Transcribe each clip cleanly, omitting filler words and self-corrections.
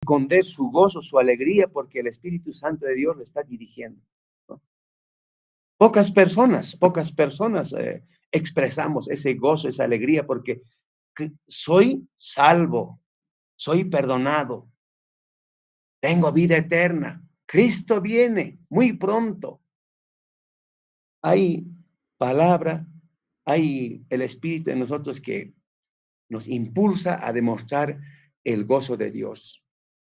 esconder su gozo, su alegría, porque el Espíritu Santo de Dios lo está dirigiendo, ¿no? Pocas personas expresamos ese gozo, esa alegría, porque soy salvo, soy perdonado, tengo vida eterna. Cristo viene muy pronto. Hay palabra, hay el Espíritu en nosotros que nos impulsa a demostrar el gozo de Dios,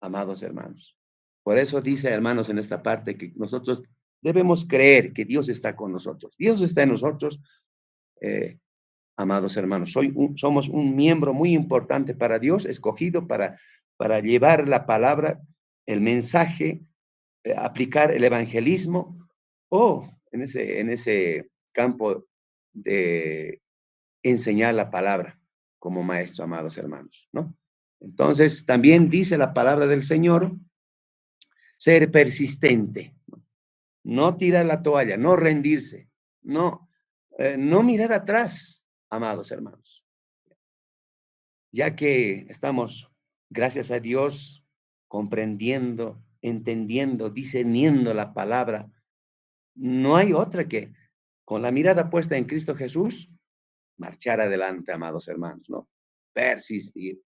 amados hermanos. Por eso dice, hermanos, en esta parte que nosotros debemos creer que Dios está con nosotros. Dios está en nosotros, eh, amados hermanos. Somos un miembro muy importante para Dios, escogido para llevar la palabra, el mensaje, aplicar el evangelismo o en ese campo de enseñar la palabra como maestro, amados hermanos, ¿no? Entonces, también dice la palabra del Señor, ser persistente, no tirar la toalla, no rendirse, no mirar atrás, amados hermanos, ya que estamos, gracias a Dios, comprendiendo, entendiendo, discerniendo la palabra. No hay otra que, con la mirada puesta en Cristo Jesús, marchar adelante, amados hermanos, ¿no? Persistir.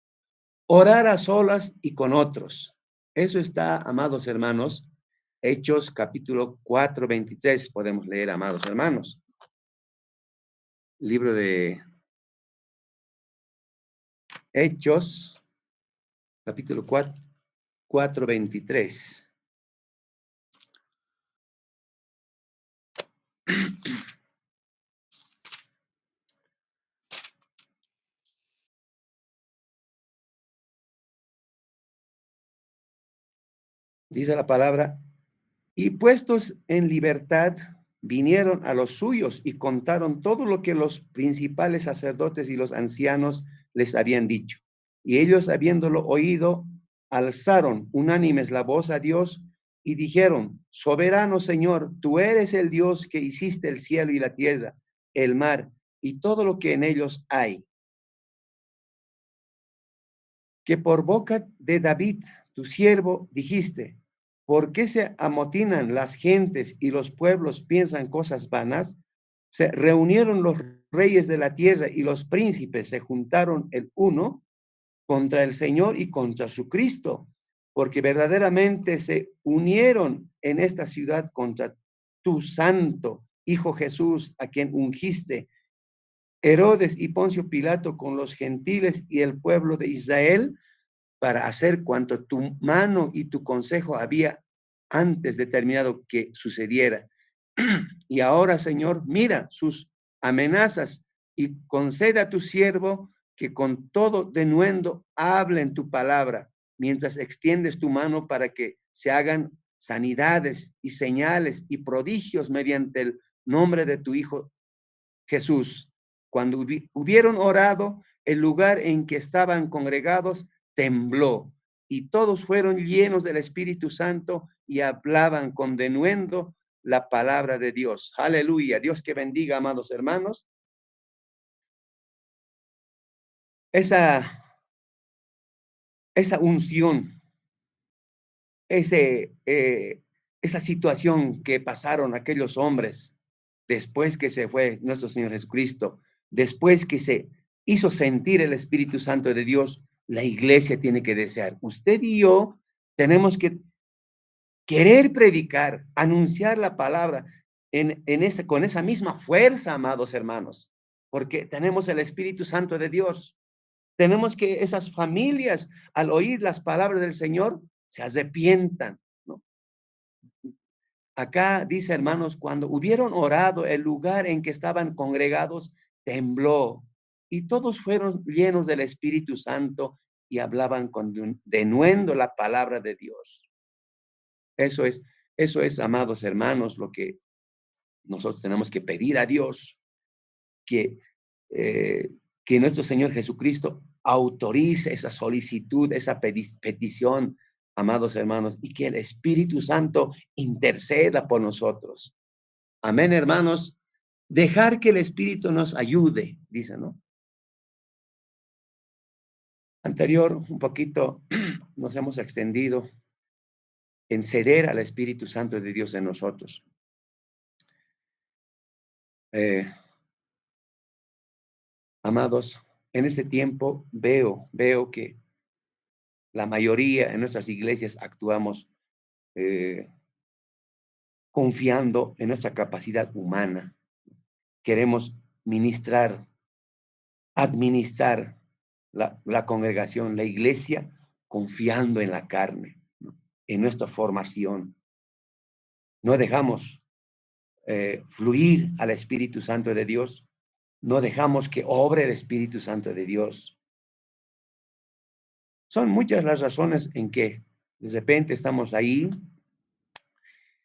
Orar a solas y con otros. Eso está, amados hermanos, Hechos capítulo 4:23, podemos leer, amados hermanos. Libro de Hechos, capítulo 4:23. Dice la palabra, y puestos en libertad, vinieron a los suyos y contaron todo lo que los principales sacerdotes y los ancianos les habían dicho. Y ellos, habiéndolo oído, alzaron unánimes la voz a Dios y dijeron, soberano Señor, tú eres el Dios que hiciste el cielo y la tierra, el mar y todo lo que en ellos hay, que por boca de David, tu siervo, dijiste, ¿por qué se amotinan las gentes y los pueblos piensan cosas vanas? Se reunieron los reyes de la tierra y los príncipes se juntaron el uno contra el Señor y contra su Cristo, porque verdaderamente se unieron en esta ciudad contra tu santo Hijo Jesús, a quien ungiste, Herodes y Poncio Pilato con los gentiles y el pueblo de Israel, para hacer cuanto tu mano y tu consejo había antes determinado que sucediera. Y ahora, Señor, mira sus amenazas y conceda a tu siervo que con todo denuendo hable en tu palabra, mientras extiendes tu mano para que se hagan sanidades y señales y prodigios mediante el nombre de tu Hijo Jesús. Cuando hubieron orado, el lugar en que estaban congregados tembló y todos fueron llenos del Espíritu Santo y hablaban con denuendo la palabra de Dios. Aleluya. Dios que bendiga, amados hermanos. Esa, esa unción, ese, esa situación que pasaron aquellos hombres después que se fue nuestro Señor Jesucristo, después que se hizo sentir el Espíritu Santo de Dios, la iglesia tiene que desear. Usted y yo tenemos que querer predicar, anunciar la palabra con esa misma fuerza, amados hermanos, porque tenemos el Espíritu Santo de Dios. Tenemos que esas familias, al oír las palabras del Señor, se arrepientan, ¿no? Acá dice, hermanos, cuando hubieron orado, el lugar en que estaban congregados tembló y todos fueron llenos del Espíritu Santo y hablaban con denuendo la palabra de Dios. Eso es, eso es, amados hermanos, lo que nosotros tenemos que pedir a Dios, que, eh, que nuestro Señor Jesucristo autorice esa solicitud, esa petición, amados hermanos, y que el Espíritu Santo interceda por nosotros. Amén, hermanos. Dejar que el Espíritu nos ayude, dice, ¿no? Anterior, un poquito nos hemos extendido en ceder al Espíritu Santo de Dios en nosotros. Eh, Amados, en ese tiempo veo que la mayoría en nuestras iglesias actuamos eh, confiando en nuestra capacidad humana. Queremos ministrar, administrar la congregación, la iglesia, confiando en la carne, ¿no? En nuestra formación. No dejamos fluir al Espíritu Santo de Dios. No dejamos que obre el Espíritu Santo de Dios. Son muchas las razones en que de repente estamos ahí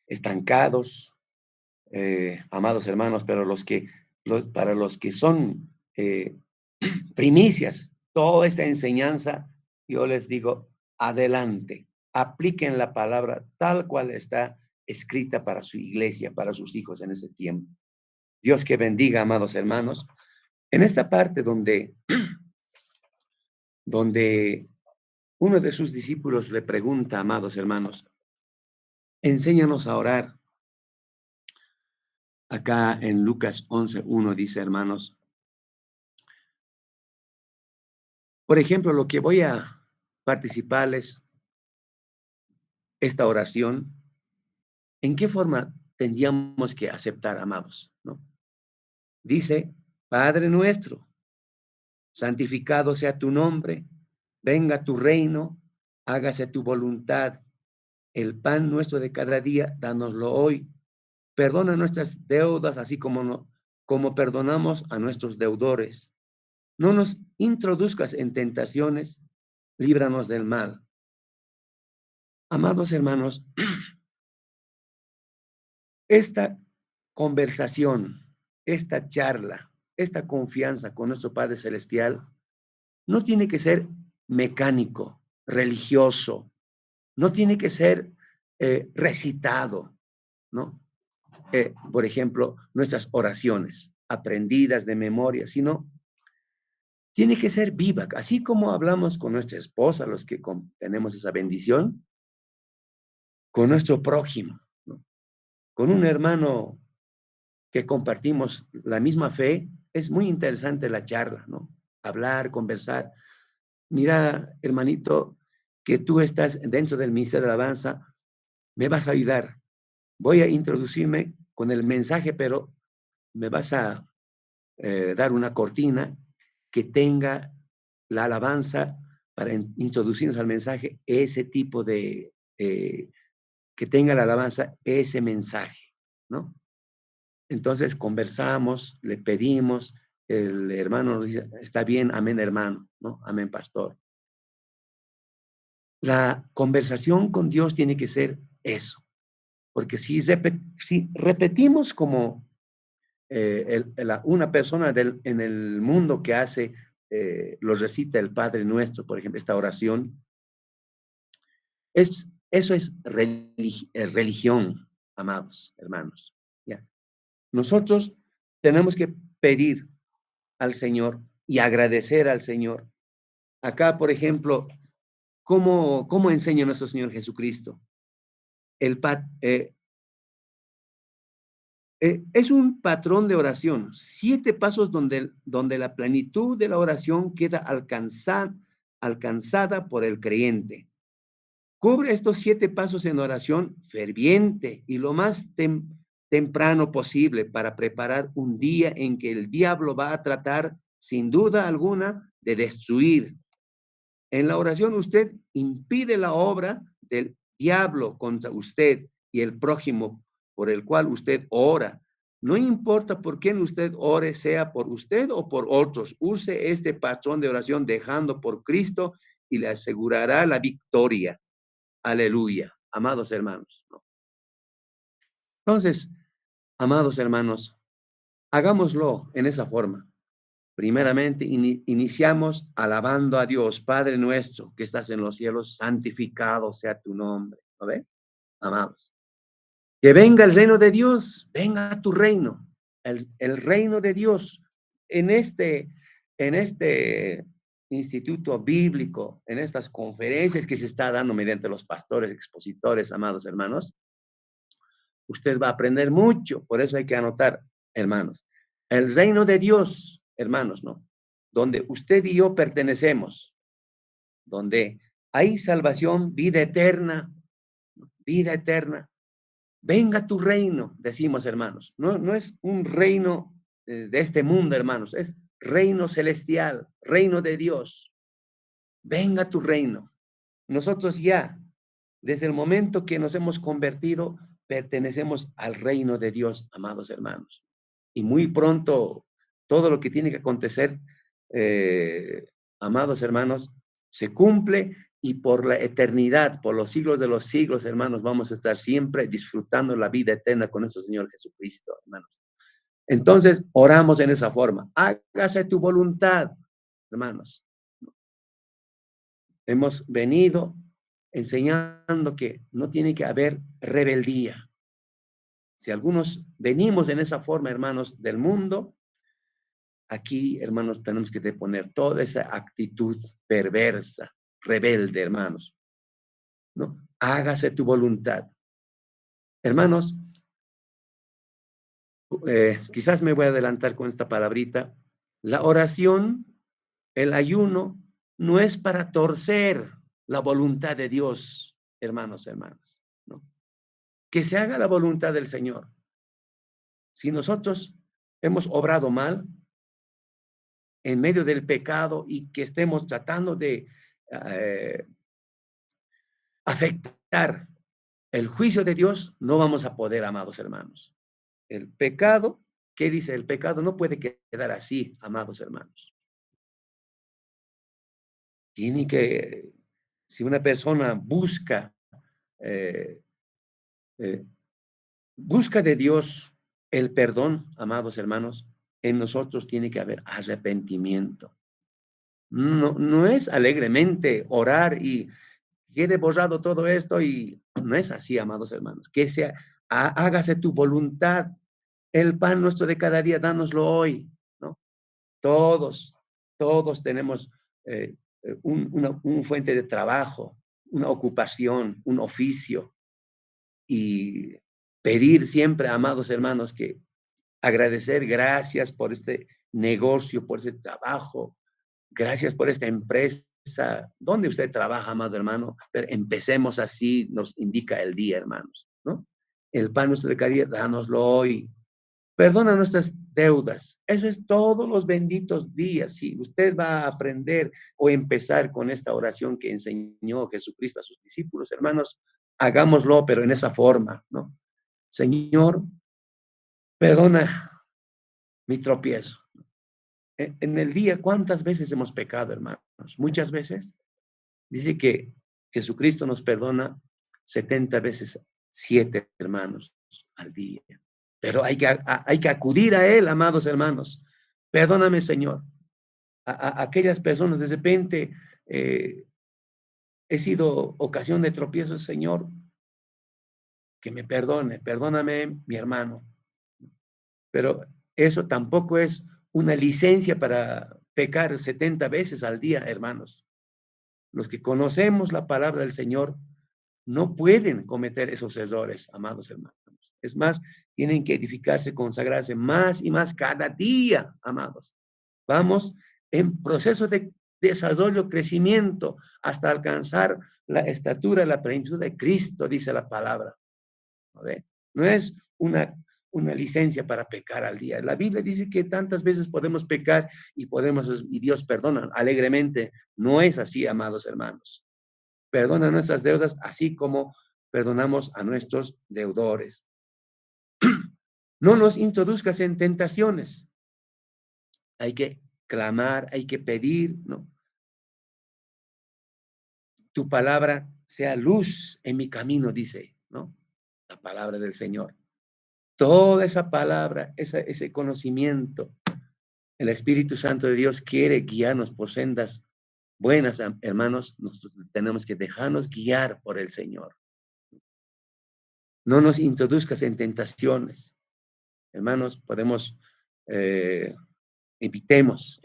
estancados, amados hermanos, pero para los que son primicias, toda esta enseñanza, yo les digo, adelante, apliquen la palabra tal cual está escrita para su iglesia, para sus hijos en ese tiempo. Dios que bendiga, amados hermanos. En esta parte donde uno de sus discípulos le pregunta, amados hermanos, enséñanos a orar. Acá en Lucas 11:1 dice, hermanos, por ejemplo, lo que voy a participarles, esta oración, ¿en qué forma tendríamos que aceptar, amados? ¿No? Dice, Padre nuestro, santificado sea tu nombre, venga tu reino, hágase tu voluntad. El pan nuestro de cada día, dánoslo hoy. Perdona nuestras deudas, así como perdonamos a nuestros deudores. No nos introduzcas en tentaciones, líbranos del mal. Amados hermanos, esta conversación, esta charla, esta confianza con nuestro Padre Celestial no tiene que ser mecánico, religioso, no tiene que ser recitado, ¿no? Por ejemplo, nuestras oraciones aprendidas de memoria, sino tiene que ser viva, así como hablamos con nuestra esposa, los que tenemos esa bendición, con nuestro prójimo, ¿no? Con un hermano que compartimos la misma fe, es muy interesante la charla, ¿no? Hablar, conversar. Mira, hermanito, que tú estás dentro del Ministerio de Alabanza, me vas a ayudar. Voy a introducirme con el mensaje, pero me vas a dar una cortina que tenga la alabanza para introducirnos al mensaje, ese tipo de, que tenga la alabanza, ese mensaje, ¿no? Entonces conversamos, le pedimos, el hermano nos dice, está bien, amén hermano, ¿no? Amén pastor. La conversación con Dios tiene que ser eso, porque si repetimos como una persona en el mundo que hace, lo recita el Padre Nuestro, por ejemplo, esta oración, eso es religión, amados hermanos. ¿Ya? Nosotros tenemos que pedir al Señor y agradecer al Señor. Acá, por ejemplo, ¿cómo enseña nuestro Señor Jesucristo? El, es un patrón de oración, 7 pasos donde la plenitud de la oración queda alcanzada por el creyente. Cubre estos 7 pasos en oración ferviente y lo más temprano posible para preparar un día en que el diablo va a tratar, sin duda alguna, de destruir. En la oración usted impide la obra del diablo contra usted y el prójimo por el cual usted ora. No importa por quién usted ore, sea por usted o por otros, use este patrón de oración dejando por Cristo y le asegurará la victoria. Aleluya, amados hermanos. Entonces, amados hermanos, hagámoslo en esa forma. Primeramente, iniciamos alabando a Dios, Padre nuestro, que estás en los cielos, santificado sea tu nombre. ¿No ve? Amados. Que venga el reino de Dios, venga tu reino, el reino de Dios en este instituto bíblico, en estas conferencias que se está dando mediante los pastores, expositores, amados hermanos, usted va a aprender mucho. Por eso hay que anotar, hermanos. El reino de Dios, hermanos, ¿no? Donde usted y yo pertenecemos, donde hay salvación, vida eterna, vida eterna. Venga tu reino, decimos, hermanos. No, no es un reino de este mundo, hermanos, es reino celestial, reino de Dios. Venga tu reino. Nosotros ya, desde el momento que nos hemos convertido, pertenecemos al reino de Dios, amados hermanos. Y muy pronto, todo lo que tiene que acontecer, amados hermanos, se cumple y por la eternidad, por los siglos de los siglos, hermanos, vamos a estar siempre disfrutando la vida eterna con nuestro Señor Jesucristo, hermanos. Entonces, oramos en esa forma. Hágase tu voluntad, hermanos. Hemos venido enseñando que no tiene que haber rebeldía. Si algunos venimos en esa forma, hermanos, del mundo, aquí, hermanos, tenemos que deponer toda esa actitud perversa, rebelde, hermanos, ¿no? Hágase tu voluntad. Hermanos, quizás me voy a adelantar con esta palabrita. La oración, el ayuno, no es para torcer la voluntad de Dios, hermanos, hermanas, ¿no? Que se haga la voluntad del Señor. Si nosotros hemos obrado mal en medio del pecado y que estemos tratando de eh, afectar el juicio de Dios, no vamos a poder, amados hermanos. El pecado, ¿qué dice? El pecado no puede quedar así, amados hermanos. Tiene que, si una persona eh, eh, busca de Dios el perdón, amados hermanos, en nosotros tiene que haber arrepentimiento. No, no es alegremente orar y quede borrado todo esto y no es así, amados hermanos. Que sea, hágase tu voluntad. El pan nuestro de cada día, dánoslo hoy, ¿no? Todos, todos tenemos un fuente de trabajo, una ocupación, un oficio y pedir siempre, amados hermanos, que agradecer gracias por este negocio, por este trabajo, gracias por esta empresa. ¿Dónde usted trabaja, amado hermano? Pero empecemos así, nos indica el día, hermanos, ¿no? El pan nuestro de cada día, dánoslo hoy. Perdona nuestras deudas. Eso es todos los benditos días. Si usted va a aprender o empezar con esta oración que enseñó Jesucristo a sus discípulos, hermanos, hagámoslo, pero en esa forma, ¿no? Señor, perdona mi tropiezo. En el día, ¿cuántas veces hemos pecado, hermanos? Muchas veces. Dice que Jesucristo nos perdona 70 veces 7, hermanos, al día. Pero hay que acudir a Él, amados hermanos. Perdóname, Señor. A aquellas personas, de repente, eh, he sido ocasión de tropiezo, Señor, que me perdone. Perdóname, mi hermano. Pero eso tampoco es una licencia para pecar 70 veces al día, hermanos. Los que conocemos la palabra del Señor no pueden cometer esos errores, amados hermanos. Es más, tienen que edificarse, consagrarse más y más cada día, amados. Vamos en proceso de desarrollo, crecimiento, hasta alcanzar la estatura, la plenitud de Cristo, dice la palabra. ¿Ve? No es una licencia para pecar al día. La Biblia dice que tantas veces podemos pecar y Dios perdona alegremente. No es así, amados hermanos. Perdona nuestras deudas, así como perdonamos a nuestros deudores. No nos introduzcas en tentaciones. Hay que clamar, hay que pedir, ¿no? Tu palabra sea luz en mi camino, dice, ¿no? La palabra del Señor. Toda esa palabra, ese conocimiento, el Espíritu Santo de Dios quiere guiarnos por sendas buenas, hermanos. Nosotros tenemos que dejarnos guiar por el Señor. No nos introduzcas en tentaciones. Hermanos, podemos, evitemos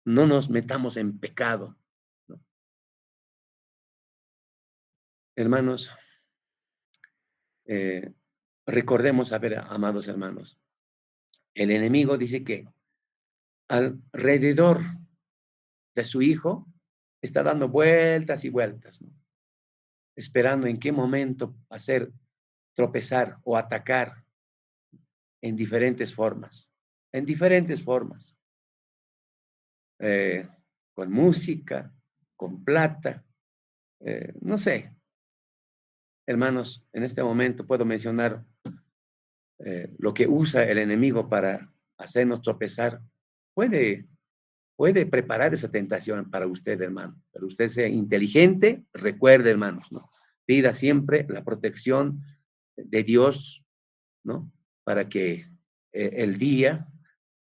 no nos metamos en pecado, ¿no? Hermanos, eh, recordemos, a ver, amados hermanos, el enemigo dice que alrededor de su hijo está dando vueltas y vueltas, ¿no? Esperando en qué momento hacer tropezar o atacar en diferentes formas, en diferentes formas, eh, con música, con plata, no sé, hermanos, en este momento puedo mencionar lo que usa el enemigo para hacernos tropezar. Puede, puede preparar esa tentación para usted, hermano, pero usted sea inteligente, recuerde, hermanos, ¿no? Pida siempre la protección de Dios, ¿no? Para que el día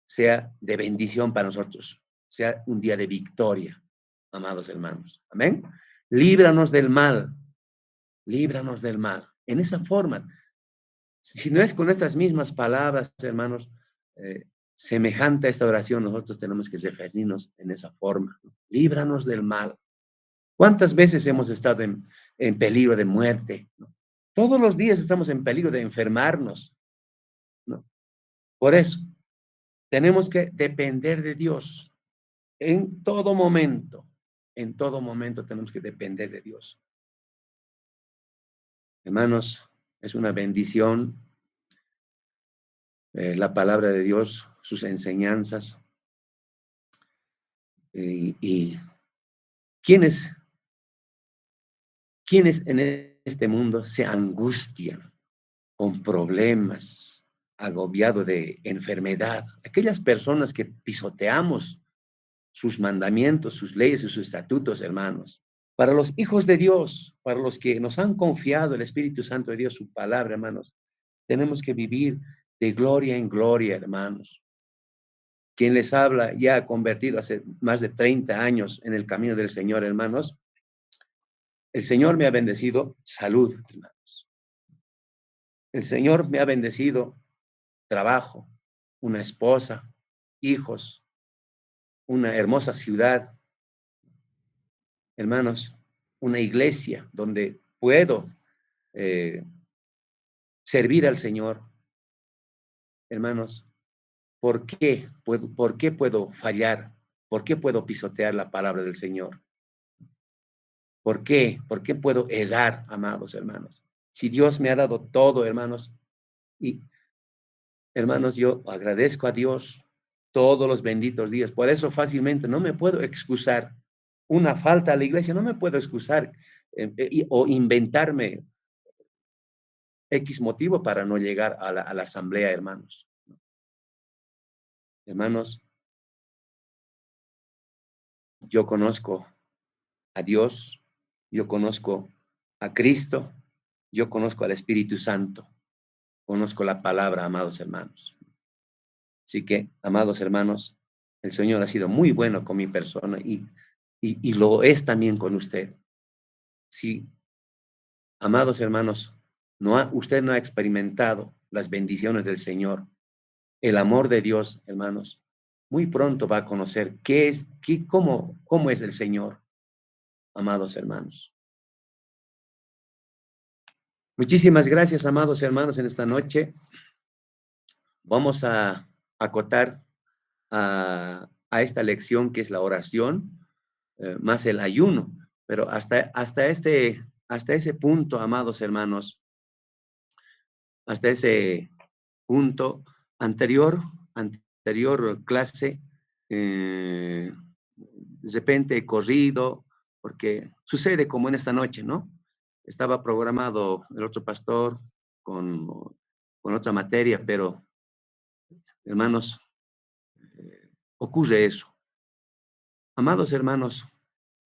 sea de bendición para nosotros, sea un día de victoria, amados hermanos. Amén. Líbranos del mal, líbranos del mal. En esa forma, si no es con estas mismas palabras, hermanos, semejante a esta oración, nosotros tenemos que referirnos en esa forma, ¿no? Líbranos del mal. ¿Cuántas veces hemos estado en peligro de muerte, ¿no? Todos los días estamos en peligro de enfermarnos, ¿no? Por eso, tenemos que depender de Dios en todo momento tenemos que depender de Dios. Hermanos, es una bendición la palabra de Dios, sus enseñanzas. Y ¿quiénes, quiénes en este mundo se angustian con problemas, agobiado de enfermedad? Aquellas personas que pisoteamos sus mandamientos, sus leyes y sus estatutos, hermanos. Para los hijos de Dios, para los que nos han confiado el Espíritu Santo de Dios, su palabra, hermanos, tenemos que vivir de gloria en gloria, hermanos. Quien les habla ya ha convertido hace más de 30 años en el camino del Señor, hermanos. El Señor me ha bendecido salud, hermanos. El Señor me ha bendecido trabajo, una esposa, hijos, una hermosa ciudad, hermanos, una iglesia donde puedo eh, servir al Señor, hermanos. ¿Por qué puedo fallar? ¿Por qué puedo pisotear la palabra del Señor? ¿Por qué? ¿Por qué puedo errar, amados hermanos? Si Dios me ha dado todo, hermanos, y hermanos, yo agradezco a Dios todos los benditos días. Por eso fácilmente no me puedo excusar una falta a la iglesia, no me puedo excusar o inventarme X motivo para no llegar a la asamblea, hermanos. Hermanos, yo conozco a Dios, yo conozco a Cristo, yo conozco al Espíritu Santo, conozco la palabra, amados hermanos. Así que, amados hermanos, el Señor ha sido muy bueno con mi persona y lo es también con usted. Si, amados hermanos, usted no ha experimentado las bendiciones del Señor, el amor de Dios, hermanos, muy pronto va a conocer cómo es el Señor, amados hermanos. Muchísimas gracias, amados hermanos, en esta noche. Vamos a acotar a esta lección que es la oración, más el ayuno. Pero hasta ese punto, amados hermanos, hasta ese punto anterior clase, de repente he corrido, porque sucede como en esta noche, ¿no? Estaba programado el otro pastor con, con otra materia, pero hermanos, ocurre eso. Amados hermanos,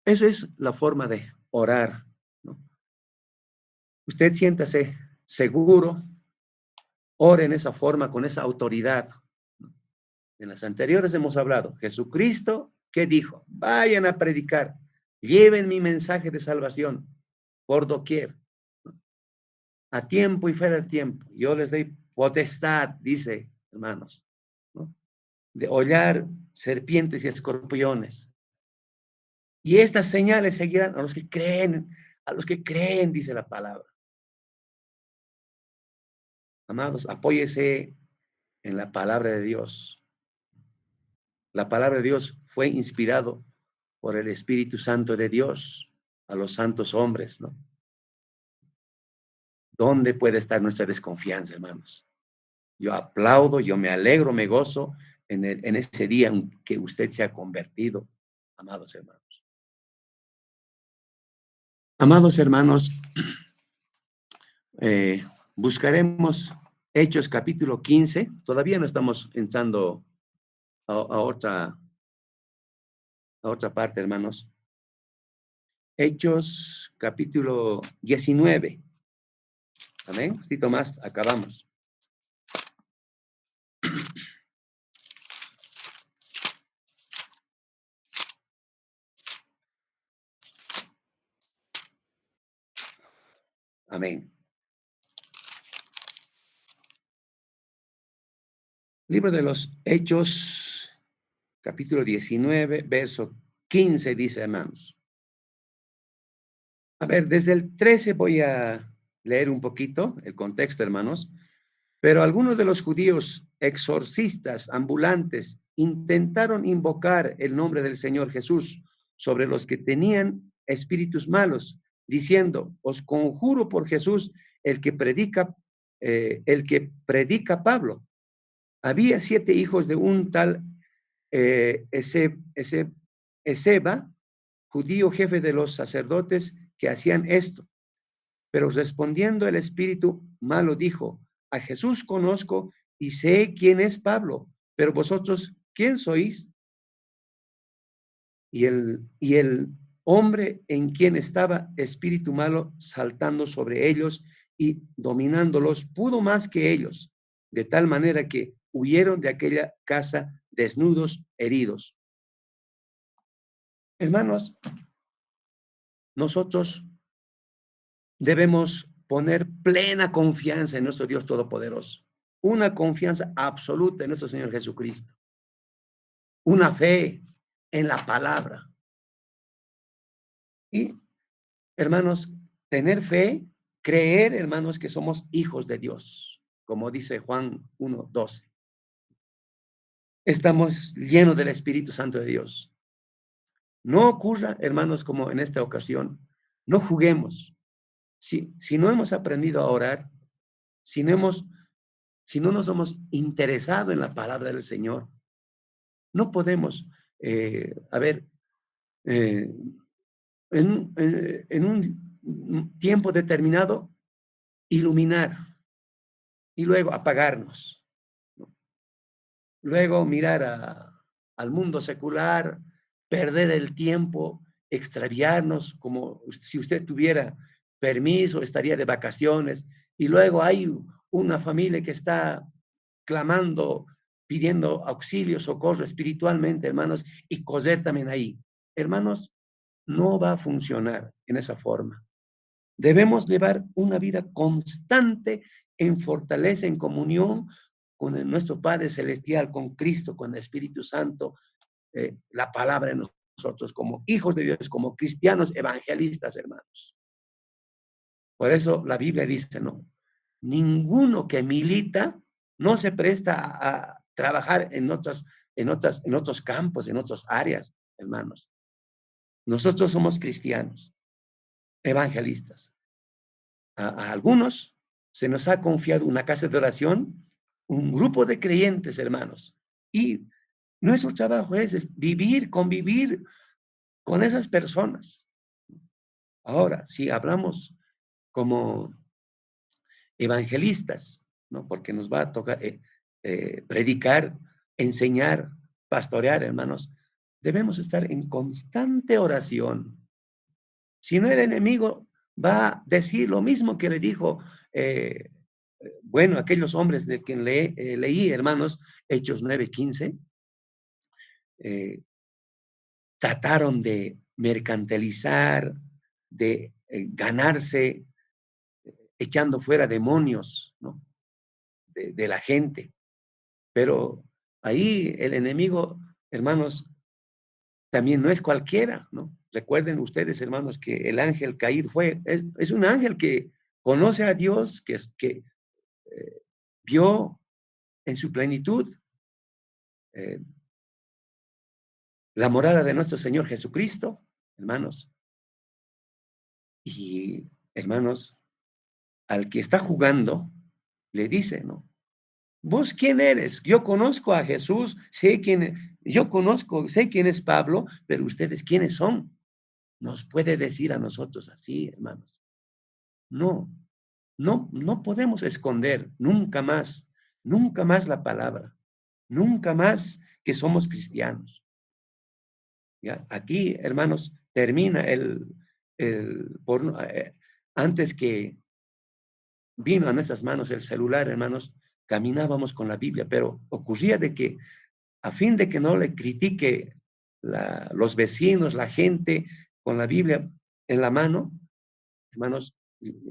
eso es la forma de orar, ¿no? Usted siéntase seguro, ore en esa forma, con esa autoridad. En las anteriores hemos hablado, Jesucristo, ¿qué dijo? Vayan a predicar, lleven mi mensaje de salvación por doquier, ¿no? A tiempo y fuera de tiempo. Yo les doy potestad, dice, hermanos, ¿no? de hollar serpientes y escorpiones. Y estas señales seguirán a los que creen, dice la palabra. Amados, apóyese en la palabra de Dios. La palabra de Dios fue inspirado por el Espíritu Santo de Dios a los santos hombres, ¿no? ¿Dónde puede estar nuestra desconfianza, hermanos? Yo aplaudo, yo me alegro, me gozo en ese día en que usted se ha convertido, amados hermanos. Amados hermanos, eh, buscaremos Hechos capítulo 15. Todavía no estamos entrando a otra parte, hermanos. Hechos capítulo 19. Amén. Un poquito más, acabamos. Amén. Libro de los Hechos, capítulo 19, verso 15, dice, hermanos. A ver, desde el 13 voy a leer un poquito el contexto, hermanos. Pero algunos de los judíos exorcistas ambulantes intentaron invocar el nombre del Señor Jesús sobre los que tenían espíritus malos, diciendo, os conjuro por Jesús, el que predica Pablo. Había 7 hijos de un tal Eseba, judío jefe de los sacerdotes, que hacían esto. Pero respondiendo el espíritu malo dijo, a Jesús conozco y sé quién es Pablo, pero vosotros, ¿quién sois? Y el hombre en quien estaba espíritu malo saltando sobre ellos y dominándolos, pudo más que ellos, de tal manera que huyeron de aquella casa desnudos, heridos. Hermanos, nosotros debemos poner plena confianza en nuestro Dios Todopoderoso, una confianza absoluta en nuestro Señor Jesucristo, una fe en la palabra. Y, hermanos, tener fe, creer, hermanos, que somos hijos de Dios, como dice Juan 1:12. Estamos llenos del Espíritu Santo de Dios. No ocurra, hermanos, como en esta ocasión, no juguemos. Si no hemos aprendido a orar, si no hemos si no nos hemos interesado en la palabra del Señor, no podemos, a ver, eh, en un tiempo determinado, iluminar y luego apagarnos. ¿No? Luego mirar al mundo secular, perder el tiempo, extraviarnos, como si usted tuviera permiso, estaría de vacaciones, y luego hay una familia que está clamando, pidiendo auxilio, socorro espiritualmente, hermanos, y coser también ahí. Hermanos, no va a funcionar en esa forma. Debemos llevar una vida constante en fortaleza, en comunión con nuestro Padre Celestial, con Cristo, con el Espíritu Santo, la palabra en nosotros, como hijos de Dios, como cristianos evangelistas, hermanos. Por eso la Biblia dice, no, ninguno que milita no se presta a trabajar en otros campos, en otras áreas, hermanos. Nosotros somos cristianos, evangelistas. A algunos se nos ha confiado una casa de oración, un grupo de creyentes, hermanos. Y nuestro trabajo es vivir, convivir con esas personas. Ahora, si hablamos como evangelistas, ¿no? Porque nos va a tocar predicar, enseñar, pastorear, hermanos. Debemos estar en constante oración. Si no, el enemigo va a decir lo mismo que le dijo, bueno, aquellos hombres de quien leí, hermanos, Hechos 9:15, trataron de mercantilizar, de ganarse, echando fuera demonios, ¿no? de la gente. Pero ahí el enemigo, hermanos, también no es cualquiera, ¿no? Recuerden ustedes, hermanos, que el ángel caído es un ángel que conoce a Dios, que eh, vio en su plenitud eh, la morada de nuestro Señor Jesucristo, hermanos. Y, hermanos, al que está jugando, le dice, ¿no? ¿Vos quién eres? Yo conozco a Jesús, sé quién es Pablo, pero ustedes quiénes son. Nos puede decir a nosotros así, hermanos. No, no podemos esconder nunca más la palabra, nunca más que somos cristianos. ¿Ya? Aquí, hermanos, termina antes que vino a nuestras manos el celular, hermanos, caminábamos con la Biblia, pero ocurría de que a fin de que no le critique los vecinos, la gente, con la Biblia en la mano, hermanos,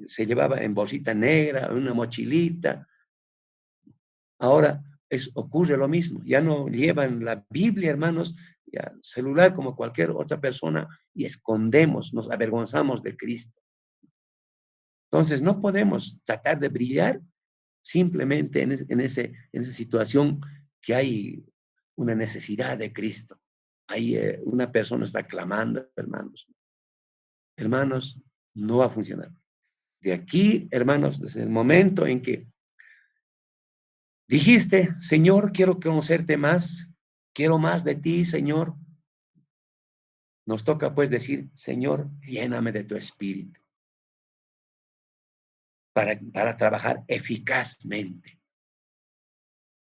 se llevaba en bolsita negra, en una mochilita. Ahora ocurre lo mismo, ya no llevan la Biblia, hermanos, ya celular como cualquier otra persona y escondemos, nos avergonzamos de Cristo. Entonces, no podemos tratar de brillar simplemente en esa situación que hay una necesidad de Cristo. Hay una persona está clamando, hermanos. Hermanos, no va a funcionar. De aquí, hermanos, desde el momento en que dijiste, Señor, quiero conocerte más, quiero más de ti, Señor, nos toca pues decir, Señor, lléname de tu espíritu para trabajar eficazmente.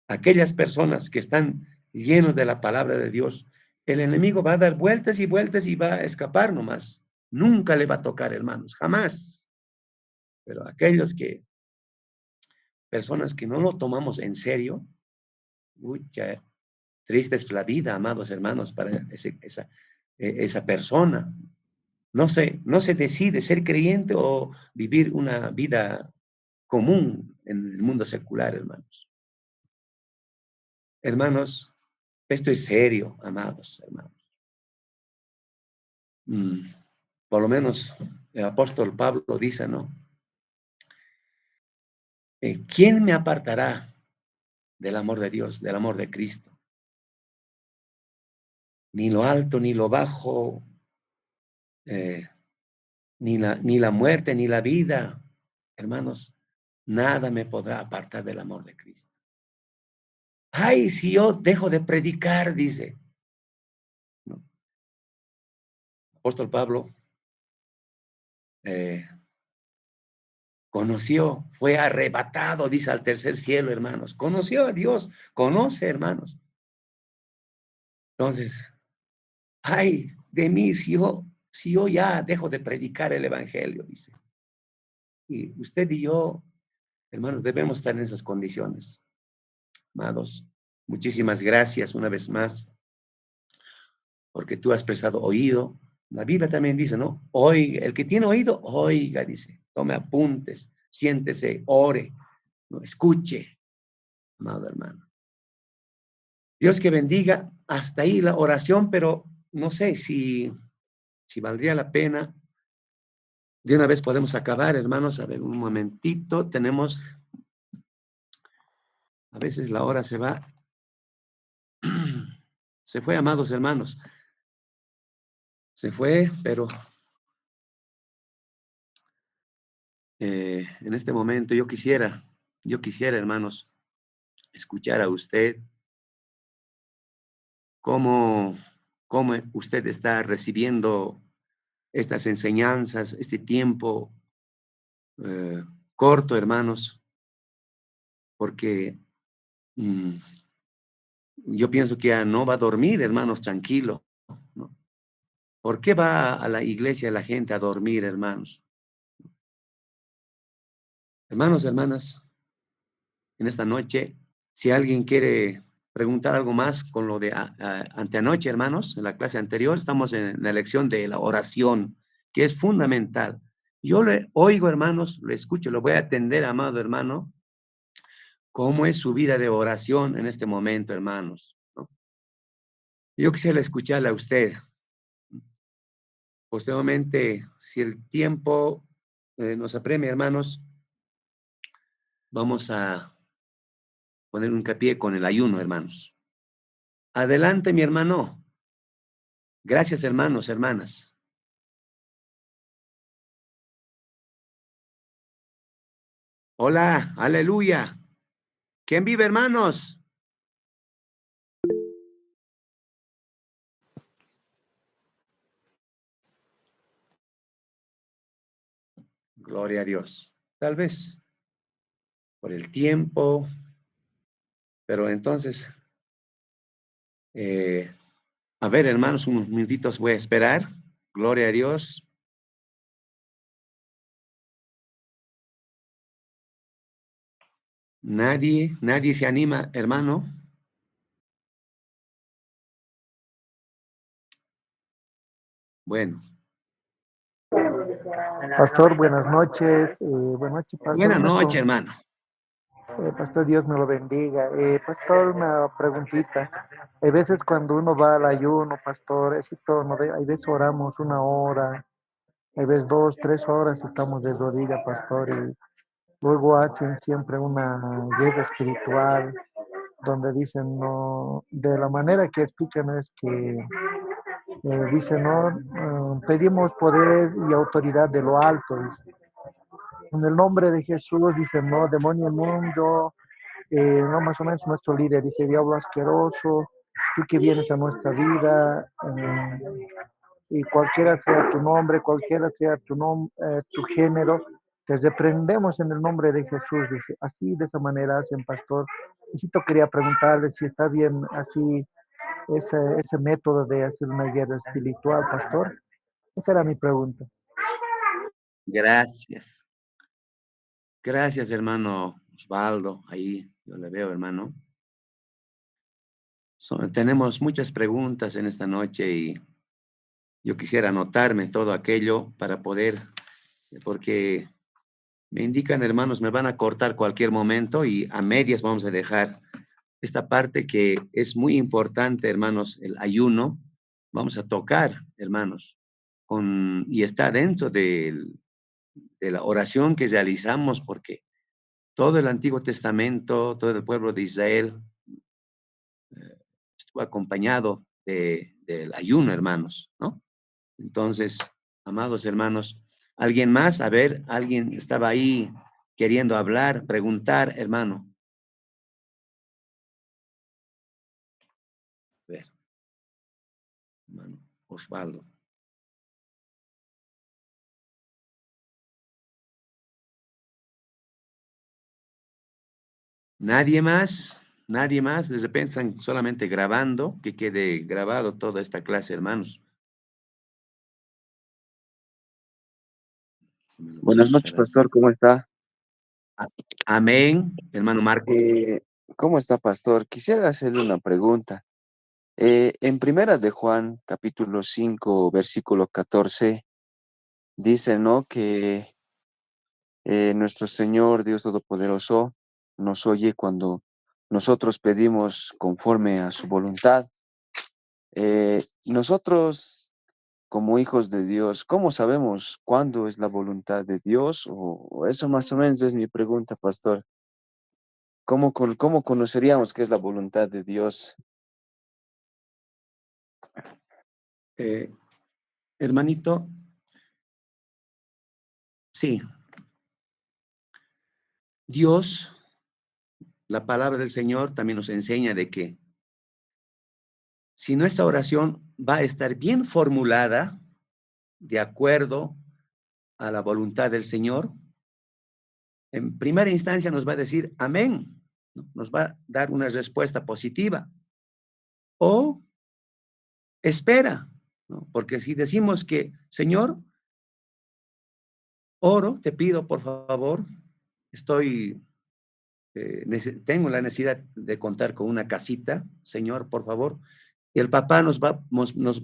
Aquellas personas que están llenos de la palabra de Dios, el enemigo va a dar vueltas y vueltas y va a escapar nomás. Nunca le va a tocar, hermanos, jamás. Pero personas que no lo tomamos en serio, mucha triste es la vida, amados hermanos, para esa persona. No se decide ser creyente o vivir una vida común en el mundo secular, hermanos. Hermanos, esto es serio, amados hermanos. Mm, por lo menos el apóstol Pablo dice, ¿no? ¿Quién me apartará del amor de Dios, del amor de Cristo? Ni lo alto, ni lo bajo, eh, ni la muerte, ni la vida. Hermanos, nada me podrá apartar del amor de Cristo. Ay, si yo dejo de predicar, dice, ¿no? Apóstol Pablo eh, fue arrebatado, dice, al tercer cielo, hermanos. Conoció a Dios, conoce, hermanos. Entonces, ay de mí si yo ya dejo de predicar el evangelio, dice. Y usted y yo, hermanos, debemos estar en esas condiciones. Amados, muchísimas gracias una vez más, porque tú has prestado oído. La Biblia también dice, ¿no? Oiga, el que tiene oído, oiga, dice, tome apuntes, siéntese, ore, no escuche, amado hermano. Dios que bendiga hasta ahí la oración, pero no sé si valdría la pena. De una vez podemos acabar, hermanos. A ver, un momentito. A veces la hora se va. Se fue, amados hermanos. Se fue, pero en este momento yo quisiera, hermanos, escuchar a usted cómo, cómo usted está recibiendo estas enseñanzas, este tiempo eh, corto, hermanos, porque mm, yo pienso que ya no va a dormir, hermanos, tranquilo, ¿no? ¿Por qué va a la iglesia la gente a dormir, hermanos? Hermanos, hermanas, en esta noche, si alguien quiere preguntar algo más con lo de anteanoche, hermanos, en la clase anterior, estamos en la lección de la oración, que es fundamental. Yo le oigo, hermanos, le escucho, lo voy a atender, amado hermano, ¿Cómo es su vida de oración en este momento, hermanos? ¿No? Yo quisiera escucharle a usted. Posteriormente, si el tiempo nos apremia, hermanos, vamos a poner un hincapié con el ayuno, hermanos. Adelante, mi hermano. Gracias, hermanos, hermanas. Hola, aleluya. ¿Quién vive, hermanos? Gloria a Dios. Tal vez por el tiempo, pero entonces, eh, a ver, hermanos, unos minutitos voy a esperar. Gloria a Dios. Nadie se anima, hermano. Bueno, Pastor, buenas noches. Buenas noches, pastor. buena noche, hermano. Pastor, Dios me lo bendiga. Pastor, una preguntita. Hay veces cuando uno va al ayuno, pastor, es todo, ¿no? Hay veces oramos 1 hora, hay veces 2, 3 horas estamos de rodilla, pastor, y luego hacen siempre una guerra espiritual donde dicen, no, de la manera que explican es que dicen, no, pedimos poder y autoridad de lo alto. Dice. En el nombre de Jesús, dicen, no, demonio inmundo, no, más o menos nuestro líder dice, diablo asqueroso, tú que vienes a nuestra vida, y cualquiera sea tu nombre, cualquiera sea tu género, te reprendemos en el nombre de Jesús, dice, así de esa manera hacen, pastor. Necesito quería preguntarle si está bien así ese método de hacer una guerra espiritual, pastor. Esa era mi pregunta. Gracias. Gracias, hermano Osvaldo. Ahí yo le veo, hermano. Tenemos muchas preguntas en esta noche y yo quisiera anotarme todo aquello para poder, porque me indican, hermanos, me van a cortar cualquier momento y a medias vamos a dejar esta parte que es muy importante, hermanos, el ayuno. Vamos a tocar, hermanos, y está dentro de la oración que realizamos, porque todo el Antiguo Testamento, todo el pueblo de Israel estuvo acompañado del ayuno, hermanos, ¿no? Entonces, amados hermanos, ¿alguien más? A ver, alguien estaba ahí queriendo hablar, preguntar, hermano. A ver, hermano Osvaldo. Nadie más, nadie más. De repente están solamente grabando, que quede grabado toda esta clase, hermanos. Si me lo puede Buenas noches, pasar así. pastor, ¿cómo está? Amén, hermano Marcos. ¿Cómo está, pastor? Quisiera hacerle una pregunta. En Primera de Juan, capítulo 5, versículo 14, dice, ¿no? Que nuestro Señor, Dios Todopoderoso, nos oye cuando nosotros pedimos conforme a su voluntad. Nosotros, como hijos de Dios, ¿cómo sabemos cuándo es la voluntad de Dios? O eso más o menos es mi pregunta, pastor. ¿Cómo conoceríamos qué es la voluntad de Dios? Eh, hermanito, sí, Dios, la palabra del Señor también nos enseña de que si nuestra oración va a estar bien formulada, de acuerdo a la voluntad del Señor, en primera instancia nos va a decir amén, ¿no? Nos va a dar una respuesta positiva o espera, ¿no? Porque si decimos que, Señor, oro, te pido por favor, estoy, tengo la necesidad de contar con una casita, Señor, por favor, y el papá nos va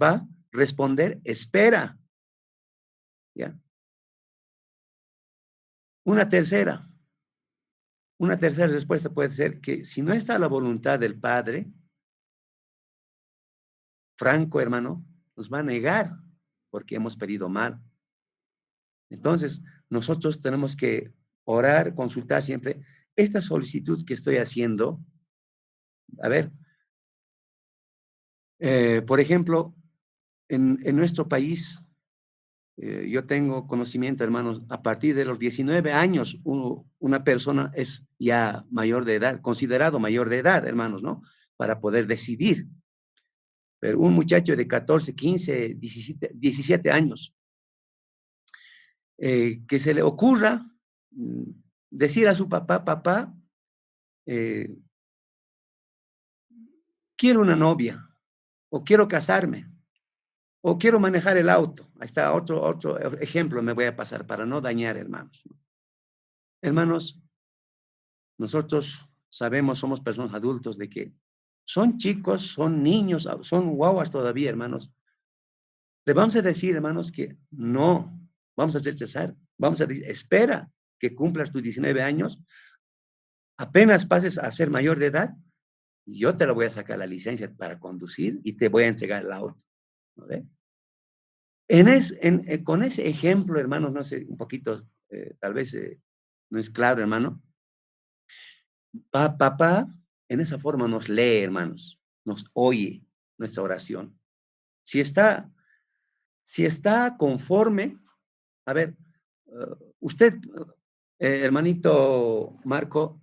a responder, espera, ¿ya? Una tercera. Una tercera respuesta puede ser que si no está la voluntad del Padre, Franco, hermano, nos va a negar porque hemos pedido mal. Entonces, nosotros tenemos que orar, consultar siempre esta solicitud que estoy haciendo. A ver, por ejemplo, en nuestro país, yo tengo conocimiento, hermanos, a partir de los 19 años, una persona es ya mayor de edad, considerado mayor de edad, hermanos, ¿no? Para poder decidir. Pero un muchacho de 14, 15, 17 años, que se le ocurra decir a su papá, papá, eh, quiero una novia, o quiero casarme, o quiero manejar el auto. Ahí está otro ejemplo me voy a pasar para no dañar, hermanos. Hermanos, nosotros sabemos, somos personas adultos, de que son chicos, son niños, son guaguas todavía, hermanos. Le vamos a decir, hermanos, que no, vamos a rechazar, vamos a decir, espera que cumplas tus 19 años, apenas pases a ser mayor de edad, yo te lo voy a sacar la licencia para conducir y te voy a entregar el auto. ¿No ve? Con ese ejemplo, hermanos, no sé, un poquito, tal vez no es claro, hermano. Papá, en esa forma nos lee, hermanos, nos oye nuestra oración. Si está, si está conforme, a ver, usted, hermanito Marco,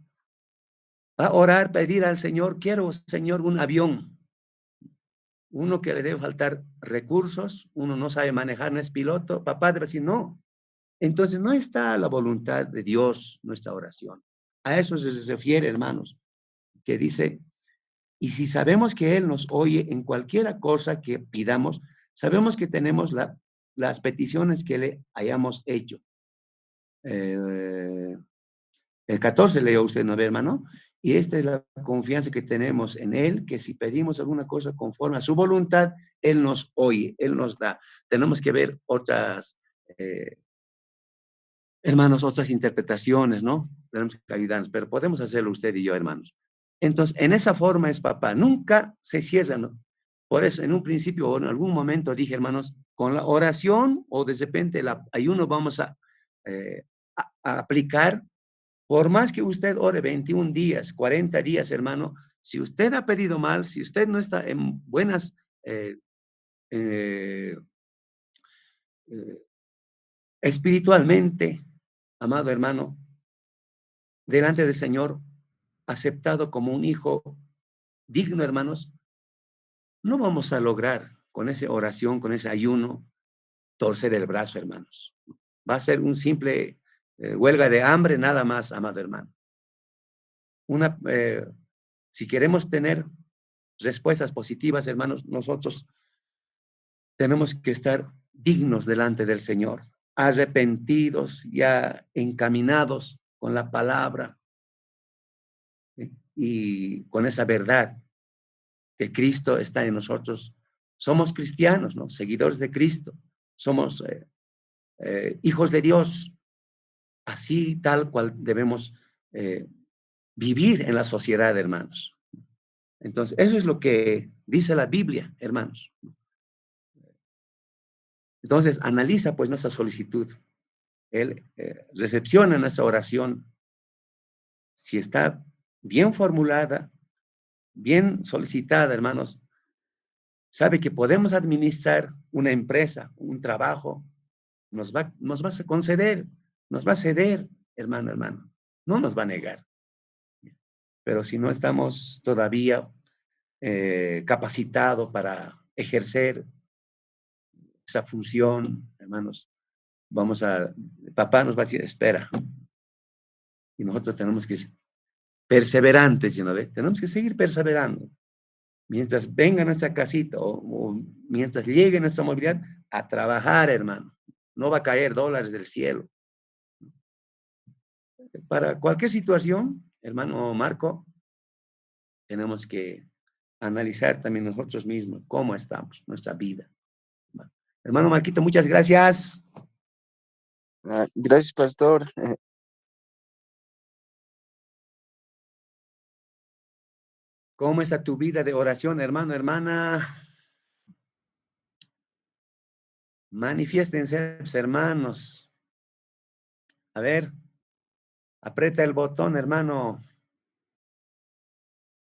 va a orar, pedir al Señor, quiero, Señor, un avión. Uno que le debe faltar recursos, uno no sabe manejar, no es piloto, papá debe decir no. Entonces no está la voluntad de Dios nuestra oración. A eso se refiere, hermanos, que dice, y si sabemos que Él nos oye en cualquier cosa que pidamos, sabemos que tenemos las peticiones que le hayamos hecho. Eh, el 14 leyó usted, ¿no ve, hermano? Y esta es la confianza que tenemos en Él, que si pedimos alguna cosa conforme a su voluntad, Él nos oye, Él nos da. Tenemos que ver otras, hermanos, otras interpretaciones, ¿no? Tenemos que ayudarnos, pero podemos hacerlo usted y yo, hermanos. Entonces, en esa forma es papá, nunca se cierra, ¿no? Por eso, en un principio o en algún momento dije, hermanos, con la oración o de repente el ayuno vamos a aplicar. Por más que usted ore 21 días, 40 días, hermano, si usted ha pedido mal, si usted no está en buenas, eh, eh, eh, espiritualmente, amado hermano, delante del Señor, aceptado como un hijo digno, hermanos, no vamos a lograr con esa oración, con ese ayuno, torcer el brazo, hermanos. Va a ser un simple huelga de hambre, nada más, amado hermano. Una, si queremos tener respuestas positivas, hermanos, nosotros tenemos que estar dignos delante del Señor, arrepentidos, ya encaminados con la palabra, ¿sí? Y con esa verdad que Cristo está en nosotros. Somos cristianos, ¿no? Seguidores de Cristo. Somos hijos de Dios. Así tal cual debemos eh, vivir en la sociedad, hermanos. Entonces, eso es lo que dice la Biblia, hermanos. Entonces, analiza pues nuestra solicitud. Él recepciona nuestra oración. Si está bien formulada, bien solicitada, hermanos, sabe que podemos administrar una empresa, un trabajo, nos va a conceder, nos va a ceder, hermano, hermano. No nos va a negar. Pero si no estamos todavía capacitados para ejercer esa función, hermanos, papá nos va a decir, espera. Y nosotros tenemos que ser perseverantes, ¿no ve? Tenemos que seguir perseverando. Mientras venga nuestra casita o mientras llegue nuestra movilidad, a trabajar, hermano. No va a caer dólares del cielo. Para cualquier situación, hermano Marco, tenemos que analizar también nosotros mismos cómo estamos, nuestra vida. Hermano Marquito, muchas gracias. Gracias, pastor. ¿Cómo está tu vida de oración, hermano, hermana? Manifiéstense, hermanos. A ver, aprieta el botón, hermano.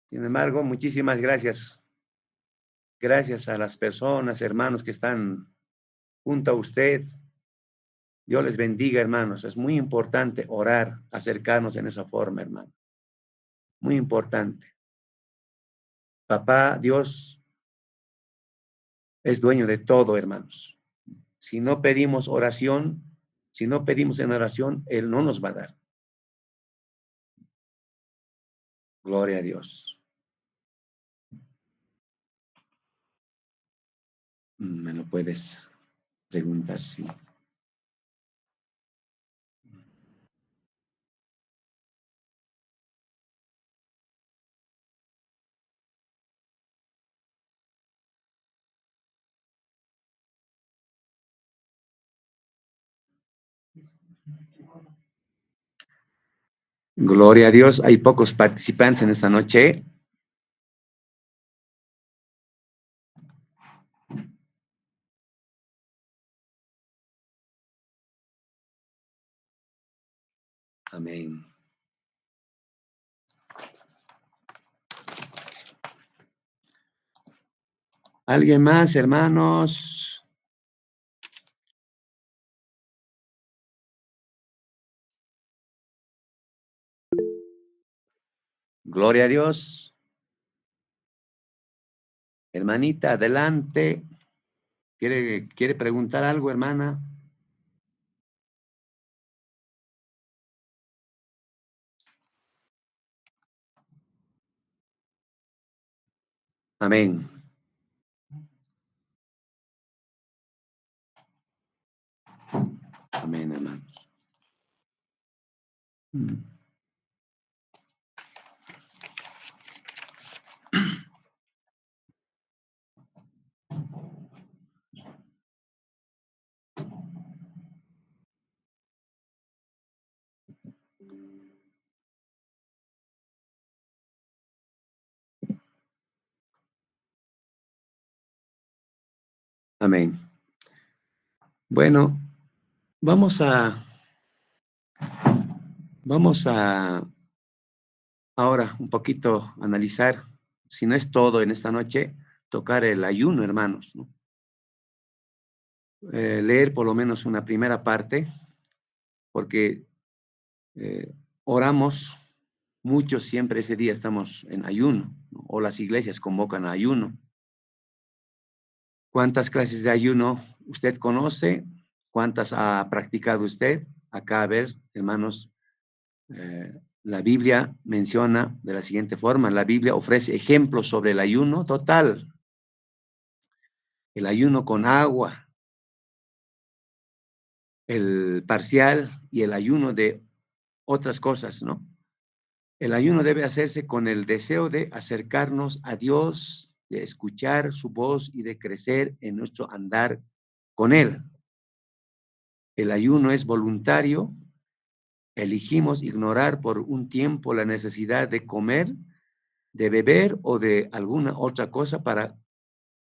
Sin embargo, muchísimas gracias. Gracias a las personas, hermanos, que están junto a usted. Dios les bendiga, hermanos. Es muy importante orar, acercarnos en esa forma, hermano. Muy importante. Papá, Dios es dueño de todo, hermanos. Si no pedimos oración, si no pedimos en oración, Él no nos va a dar. Gloria a Dios. Me lo puedes preguntar, sí. Gloria a Dios. Hay pocos participantes en esta noche. Amén. ¿Alguien más, hermanos? Gloria a Dios. Hermanita, adelante. ¿Quiere preguntar algo, hermana? Amén. Amén, hermanos. Amén. Bueno, vamos a ahora un poquito analizar, si no es todo en esta noche, tocar el ayuno, hermanos, ¿no? Leer por lo menos una primera parte, porque oramos mucho, siempre ese día estamos en ayuno, ¿no? O las iglesias convocan a ayuno. ¿Cuántas clases de ayuno usted conoce? ¿Cuántas ha practicado usted? Acá, a ver, hermanos, la Biblia menciona de la siguiente forma, la Biblia ofrece ejemplos sobre el ayuno total, el ayuno con agua, el parcial y el ayuno de otras cosas, ¿no? El ayuno debe hacerse con el deseo de acercarnos a Dios, de escuchar su voz y de crecer en nuestro andar con Él. El ayuno es voluntario. Elegimos ignorar por un tiempo la necesidad de comer, de beber o de alguna otra cosa para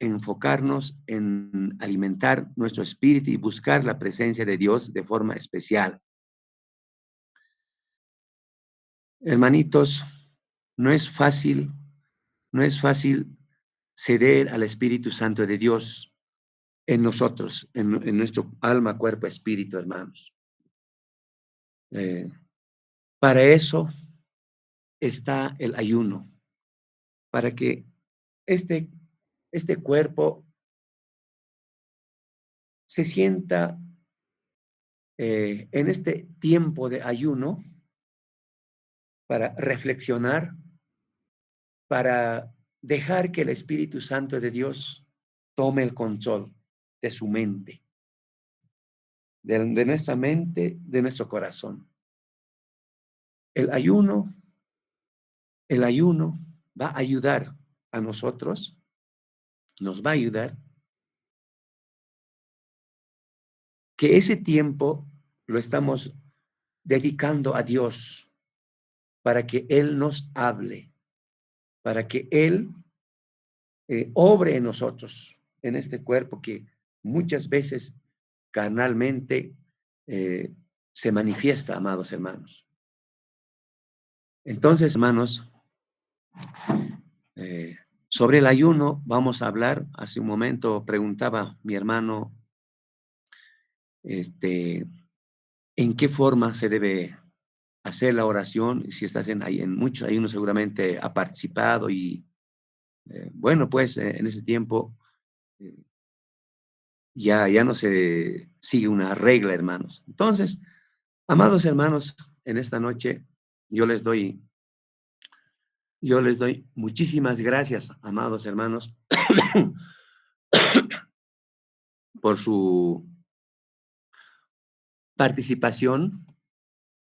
enfocarnos en alimentar nuestro espíritu y buscar la presencia de Dios de forma especial. Hermanitos, no es fácil, no es fácil ceder al Espíritu Santo de Dios en nosotros, en nuestro alma, cuerpo, espíritu, hermanos. Eh, para eso está el ayuno, para que este, este cuerpo se sienta en este tiempo de ayuno para reflexionar, para dejar que el Espíritu Santo de Dios tome el control de su mente, de nuestra mente, de nuestro corazón. El ayuno, el ayuno va a ayudar a nosotros, nos va a ayudar que ese tiempo lo estamos dedicando a Dios para que Él nos hable, para que Él obre en nosotros, en este cuerpo que muchas veces carnalmente se manifiesta, amados hermanos. Entonces, hermanos, sobre el ayuno vamos a hablar. Hace un momento preguntaba mi hermano, ¿en qué forma se debe hacer la oración? Si estás en muchos ayunos, seguramente ha participado y, bueno, pues en ese tiempo eh, ya no se sigue una regla, hermanos. Entonces, amados hermanos, en esta noche yo les doy, yo les doy muchísimas gracias, amados hermanos, por su participación,